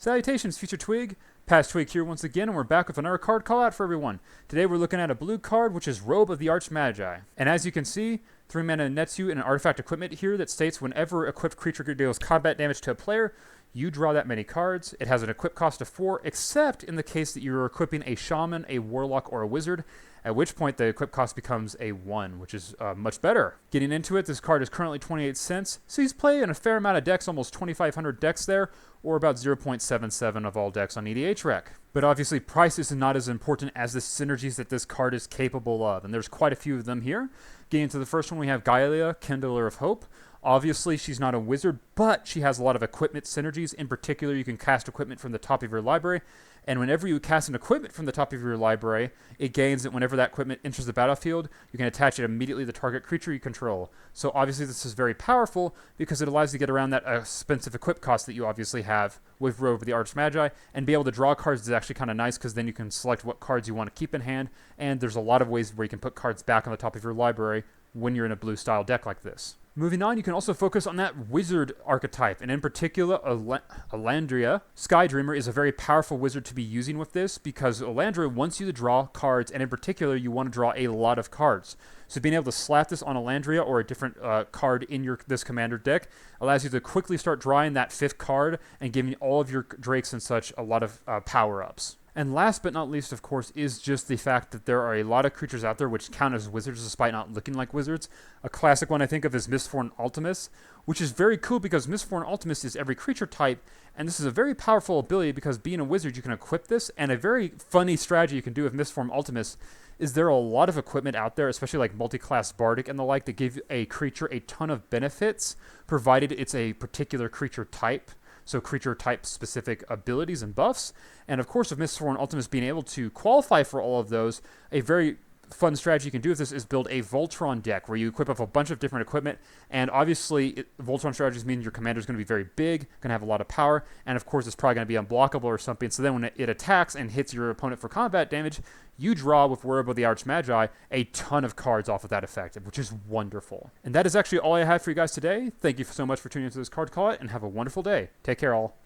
Salutations, future Twig. Past Twig here once again, and we're back with another card call out for everyone. Today we're looking at a blue card, which is Robe of the Archmagi. And as you can see, 3 mana nets you in an artifact equipment here that states whenever equipped creature deals combat damage to a player, you draw that many cards. It has an equip cost of 4, except in the case that you're equipping a shaman, a warlock, or a wizard, at which point the equip cost becomes a 1, which is much better. Getting into it, this card is currently 28 cents, so he's playing a fair amount of decks, almost 2,500 decks there, or about 0.77 of all decks on EDH Rec. But obviously price is not as important as the synergies that this card is capable of, and there's quite a few of them here. Getting into the first one, we have Gaia, Kindler of Hope. Obviously, she's not a wizard, but she has a lot of equipment synergies. In particular, you can cast equipment from the top of your library, and whenever you cast an equipment from the top of your library, it gains that whenever that equipment enters the battlefield, you can attach it immediately to the target creature you control. So obviously this is very powerful because it allows you to get around that expensive equip cost that you obviously have with Robe of the Archmagi, and be able to draw cards is actually kind of nice because then you can select what cards you want to keep in hand, and there's a lot of ways where you can put cards back on the top of your library when you're in a blue style deck like this. Moving on, you can also focus on that wizard archetype, and in particular, Elandria. Skydreamer is a very powerful wizard to be using with this because Elandria wants you to draw cards, and in particular, you want to draw a lot of cards. So being able to slap this on Elandria or a different card in this commander deck allows you to quickly start drawing that 5th card and giving all of your drakes and such a lot of power-ups. And last but not least, of course, is just the fact that there are a lot of creatures out there which count as wizards despite not looking like wizards. A classic one I think of is Mistborn Ultimus, which is very cool because Mistborn Ultimus is every creature type, and this is a very powerful ability because being a wizard, you can equip this, and a very funny strategy you can do with Mistborn Ultimus is there are a lot of equipment out there, especially like multi-class Bardic and the like, that give a creature a ton of benefits, provided it's a particular creature type. So creature type specific abilities and buffs. And of course, with Mistborn Ultimus being able to qualify for all of those, a very fun strategy you can do with this is build a Voltron deck where you equip up a bunch of different equipment. And obviously, Voltron strategies mean your commander is going to be very big, going to have a lot of power, and of course, it's probably going to be unblockable or something. So then when it attacks and hits your opponent for combat damage, you draw with Robe of the Archmagi a ton of cards off of that effect, which is wonderful. And that is actually all I have for you guys today. Thank you so much for tuning into this card call, and have a wonderful day. Take care, all.